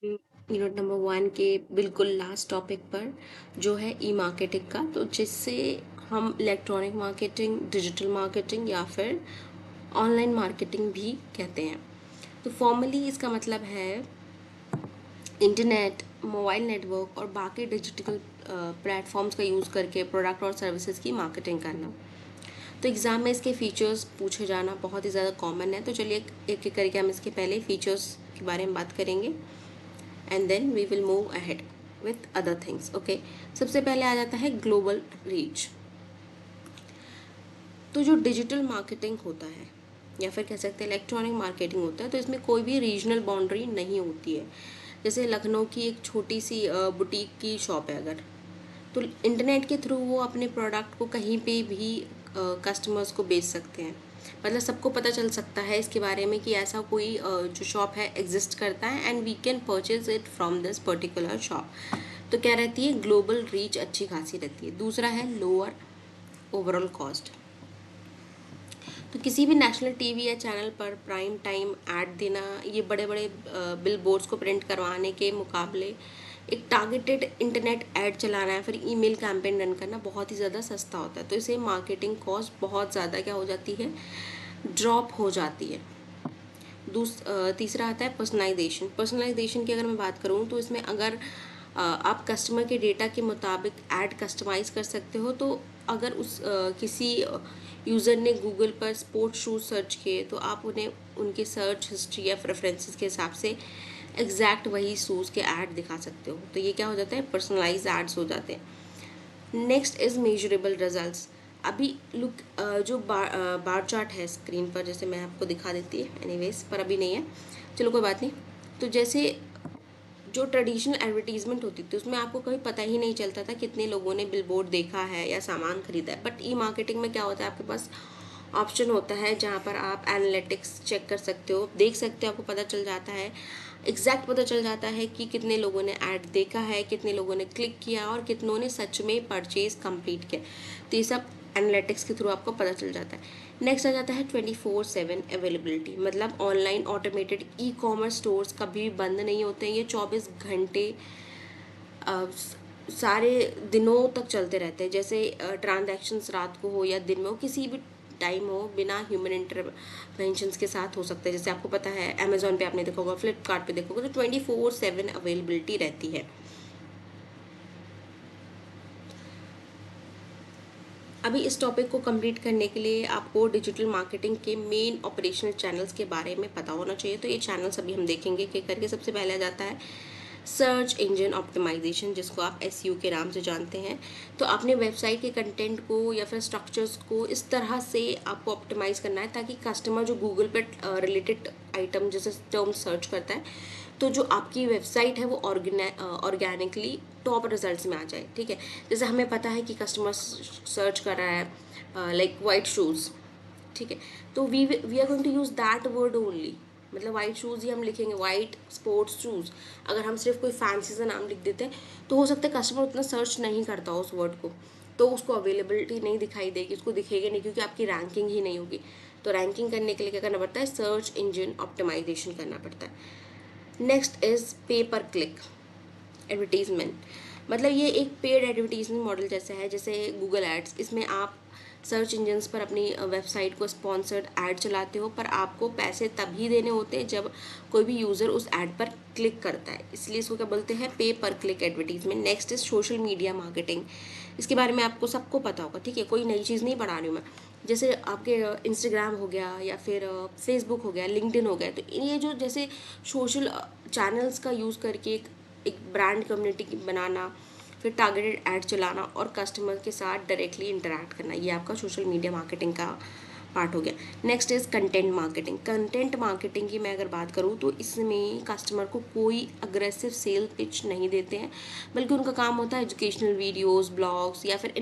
Unit number 1 के बिल्कुल last topic पर जो है ई मार्केटिंग का, तो जिससे हम इलेक्ट्रॉनिक मार्केटिंग, डिजिटल मार्केटिंग या फिर ऑनलाइन मार्केटिंग भी कहते हैं। तो फॉर्मली इसका मतलब है इंटरनेट, मोबाइल नेटवर्क और बाकी डिजिटल प्लेटफॉर्म्स का यूज़ करके प्रोडक्ट और सर्विसेज की मार्केटिंग करना। तो एग्ज़ाम में इसके फीचर्स पूछे जाना बहुत ही ज़्यादा कॉमन है। तो चलिए एक एक करके हम इसके पहले फीचर्स के बारे में बात करेंगे and then we will move ahead with other things. Okay, सबसे पहले आ जाता है ग्लोबल रीच। तो जो डिजिटल मार्केटिंग होता है या फिर कह सकते हैं इलेक्ट्रॉनिक मार्केटिंग होता है, तो इसमें कोई भी रीजनल बाउंड्री नहीं होती है। जैसे लखनऊ की एक छोटी सी बुटीक की शॉप है अगर, तो इंटरनेट के थ्रू वो अपने प्रोडक्ट को कहीं पे भी कस्टमर्स को बेच सकते हैं। मतलब सबको पता चल सकता है इसके बारे में कि ऐसा कोई जो शॉप है एग्जिस्ट करता है and we can purchase it from this particular shop. तो क्या रहती है, ग्लोबल रीच अच्छी खासी रहती है। दूसरा है लोअर ओवरऑल कॉस्ट। तो किसी भी नेशनल टीवी या चैनल पर प्राइम टाइम ऐड देना, ये बड़े बड़े बिल बोर्ड्स को प्रिंट करवाने के मुकाबले एक टारगेटेड इंटरनेट ऐड चलाना है फिर ईमेल कैंपेन रन करना बहुत ही ज़्यादा सस्ता होता है। तो इसे मार्केटिंग कॉस्ट बहुत ज़्यादा क्या हो जाती है, ड्रॉप हो जाती है। तीसरा आता है पर्सनलाइजेशन। पर्सनलाइजेशन की अगर मैं बात करूँ तो इसमें अगर आप कस्टमर के डेटा के मुताबिक ऐड कस्टमाइज़ कर सकते हो। तो अगर किसी यूज़र ने गूगल पर स्पोर्ट्स शूज़ सर्च किए तो आप उन्हें उनके सर्च हिस्ट्री या प्रेफरेंसेस के हिसाब से एग्जैक्ट वही शूज़ के ऐड दिखा सकते हो। तो ये क्या हो जाता है, पर्सनलाइज एड्स हो जाते हैं। Next is measurable results. अभी लुक जो बार चार्ट है स्क्रीन पर, जैसे मैं आपको दिखा देती है एनीवेज, पर अभी नहीं है, चलो कोई बात नहीं। तो जैसे जो ट्रेडिशनल एडवर्टीजमेंट होती थी उसमें आपको कभी पता ही नहीं चलता था कितने लोगों ने बिलबोर्ड देखा है या सामान खरीदा है। बट ई मार्केटिंग में क्या होता है, आपके पास ऑप्शन होता है जहाँ पर आप एनालिटिक्स चेक कर सकते हो, देख सकते हो, आपको पता चल जाता है, एग्जैक्ट पता चल जाता है कि कितने लोगों ने ऐड देखा है, कितने लोगों ने क्लिक किया और कितनों ने सच में परचेज कंप्लीट किया। तो ये सब एनालिटिक्स के थ्रू आपको पता चल जाता है। नेक्स्ट आ जाता है 24/7 अवेलेबिलिटी। मतलब online automated e commerce stores कभी भी बंद नहीं होते हैं, ये 24 घंटे सारे दिनों तक चलते रहते हैं। जैसे ट्रांजैक्शंस रात को हो या दिन में हो, किसी भी टाइम हो, बिना ह्यूमन इंटरवेंशंस के साथ हो सकता है। जैसे आपको पता है अमेजोन पे आपने देखा होगा, फ्लिपकार्ट पे देखोगे, तो 24/7 अवेलेबिलिटी रहती है। अभी इस टॉपिक को कंप्लीट करने के लिए आपको डिजिटल मार्केटिंग के मेन ऑपरेशनल चैनल्स के बारे में पता होना चाहिए। तो ये चैनल्स अभी हम देखेंगे कि करके सबसे पहले आ जाता है सर्च इंजन ऑप्टिमाइजेशन, जिसको आप एसईओ के नाम से जानते हैं। तो अपने वेबसाइट के कंटेंट को या फिर स्ट्रक्चर्स को इस तरह से आपको ऑप्टिमाइज करना है ताकि कस्टमर जो गूगल पर रिलेटेड आइटम जैसे टर्म सर्च करता है, तो जो आपकी वेबसाइट है वो ऑर्गेनिकली टॉप रिजल्ट्स में आ जाए। ठीक है, जैसे हमें पता है कि कस्टमर सर्च कर रहा है लाइक वाइट शूज़, ठीक है, तो we are going to use that word only. मतलब वाइट शूज़ ही हम लिखेंगे, वाइट स्पोर्ट्स शूज़। अगर हम सिर्फ कोई फैंसी सा नाम लिख देते हैं तो हो सकता है कस्टमर उतना सर्च नहीं करता उस वर्ड को, तो उसको अवेलेबिलिटी नहीं दिखाई देगी, उसको दिखेगा नहीं, क्योंकि आपकी रैंकिंग ही नहीं होगी। तो रैंकिंग करने के लिए क्या करना पड़ता है, सर्च इंजन ऑप्टिमाइजेशन करना पड़ता है। नेक्स्ट इज़ पे पर क्लिक एडवर्टीजमेंट। मतलब ये एक पेड एडवर्टीजमेंट मॉडल जैसा है, जैसे गूगल एड्स। इसमें आप सर्च इंजन्स पर अपनी वेबसाइट को स्पॉन्सर्ड ऐड चलाते हो, पर आपको पैसे तभी देने होते हैं जब कोई भी यूज़र उस ऐड पर क्लिक करता है, इसलिए इसको क्या बोलते हैं, पे पर click advertisement. Next is social media marketing. इसके बारे में आपको सबको पता होगा, ठीक है, कोई नई चीज़ नहीं पढ़ा रही हूँ मैं। जैसे आपके इंस्टाग्राम हो गया या फिर फेसबुक हो गया, लिंक्डइन हो गया, तो ये जो जैसे सोशल चैनल्स का यूज़ करके एक ब्रांड कम्युनिटी बनाना, फिर टारगेटेड ऐड चलाना और कस्टमर के साथ डायरेक्टली इंटरेक्ट करना, ये आपका सोशल मीडिया मार्केटिंग का पार्ट हो गया। Next is content marketing. Content marketing की मैं अगर बात करूँ तो इसमें कस्टमर को कोई अग्रेसिव सेल पिच नहीं देते हैं, बल्कि उनका काम होता है एजुकेशनल वीडियोस, ब्लॉग्स या फिर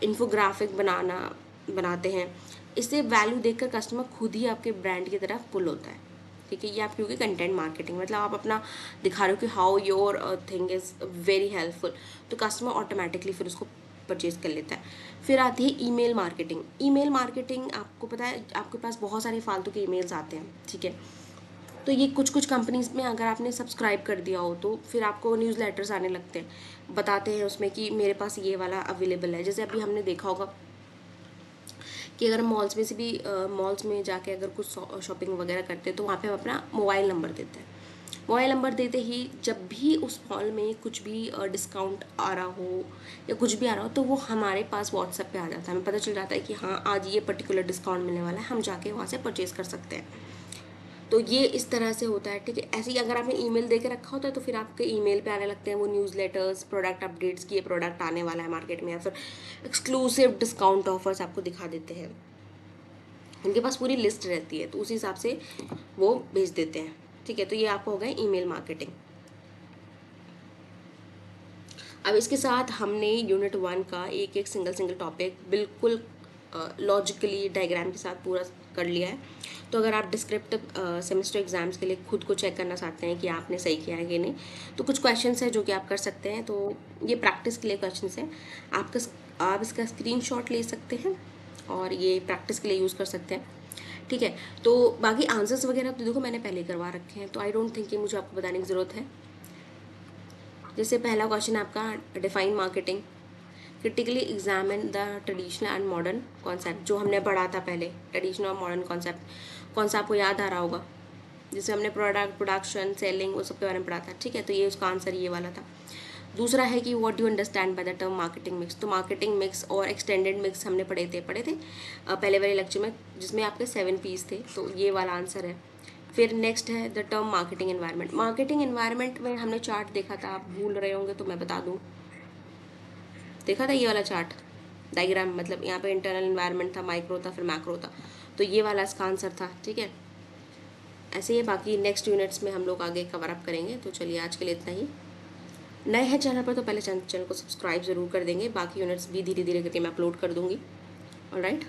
इन्फोग्राफिक बनाते हैं। इससे वैल्यू देखकर कस्टमर खुद ही आपके ब्रांड की तरफ पुल होता है। ठीक है, ये आपकी होगी कंटेंट मार्केटिंग। मतलब आप अपना दिखा रहे हो कि how your thing is very helpful, तो कस्टमर ऑटोमेटिकली फिर उसको परचेज कर लेता है। फिर आती है ईमेल मार्केटिंग। ईमेल मार्केटिंग, आपको पता है आपके पास बहुत सारे फालतू के ईमेल्स आते हैं, ठीक है, तो ये कुछ कुछ कंपनीज में अगर आपने सब्सक्राइब कर दिया हो तो फिर आपको न्यूज़लेटर्स आने लगते हैं, बताते हैं उसमें कि मेरे पास ये वाला अवेलेबल है। जैसे अभी हमने देखा होगा कि अगर मॉल्स में से भी मॉल्स में जाके अगर कुछ शॉपिंग वगैरह करते हैं तो वहाँ पे हम अपना मोबाइल नंबर देते हैं। मोबाइल नंबर देते ही जब भी उस मॉल में कुछ भी डिस्काउंट आ रहा हो या कुछ भी आ रहा हो तो वो हमारे पास व्हाट्सएप पे आ जाता है, हमें पता चल जाता है कि हाँ आज ये पर्टिकुलर डिस्काउंट मिलने वाला है, हम जाके वहाँ से परचेज़ कर सकते हैं। तो ये इस तरह से होता है, ठीक है। ऐसे ही अगर आपने ईमेल दे के रखा होता है तो फिर आपके ईमेल पे आने लगते हैं वो न्यूज़लेटर्स, प्रोडक्ट अपडेट्स की ये प्रोडक्ट आने वाला है मार्केट में, या फिर एक्सक्लूसिव डिस्काउंट ऑफर्स आपको दिखा देते हैं। उनके पास पूरी लिस्ट रहती है तो उस हिसाब से वो भेज देते हैं, ठीक है। तो ये आपको हो गया ईमेल मार्केटिंग। अब इसके साथ हमने यूनिट 1 का एक एक सिंगल टॉपिक बिल्कुल लॉजिकली डायग्राम के साथ पूरा कर लिया है। तो अगर आप डिस्क्रिप्टिव सेमेस्टर एग्जाम्स के लिए खुद को चेक करना चाहते हैं कि आपने सही किया है कि नहीं, तो कुछ क्वेश्चंस हैं जो कि आप कर सकते हैं। तो ये प्रैक्टिस के लिए क्वेश्चंस हैं, आप इसका स्क्रीनशॉट ले सकते हैं और ये प्रैक्टिस के लिए यूज़ कर सकते हैं, ठीक है। तो बाकी आंसर्स वगैरह तो देखो मैंने पहले करवा रखे हैं, तो आई डोंट थिंक कि मुझे आपको बताने की ज़रूरत है। जैसे पहला क्वेश्चन है आपका define marketing, critically examine the traditional and modern concept, जो हमने पढ़ा था पहले ट्रेडिशनल और मॉडर्न कॉन्सेप्ट, कौन सा आपको याद आ रहा होगा, जिससे हमने प्रोडक्शन सेलिंग वो सब के बारे में पढ़ा था, ठीक है। तो ये उसका आंसर ये वाला था। दूसरा है कि what do understand by the term marketing mix, तो मार्केटिंग मिक्स और एक्सटेंडेड मिक्स हमने पढ़े थे पहले वाले लेक्चर में, जिसमें आपके 7 पीस थे, तो ये वाला आंसर है। फिर नेक्स्ट है the term marketing environment, marketing environment में हमने चार्ट देखा था, आप भूल रहे होंगे तो मैं बता दूँ, देखा था ये वाला चार्ट डायग्राम, मतलब यहाँ पे इंटरनल एनवायरनमेंट था, माइक्रो था, फिर मैक्रो था, तो ये वाला इसका आंसर था, ठीक है। ऐसे ही बाकी नेक्स्ट यूनिट्स में हम लोग आगे कवर अप करेंगे। तो चलिए आज के लिए इतना ही। नए हैं चैनल पर तो पहले चैनल को सब्सक्राइब ज़रूर कर देंगे, बाकी यूनिट्स भी धीरे धीरे करके मैं अपलोड कर दूँगी। ऑलराइट।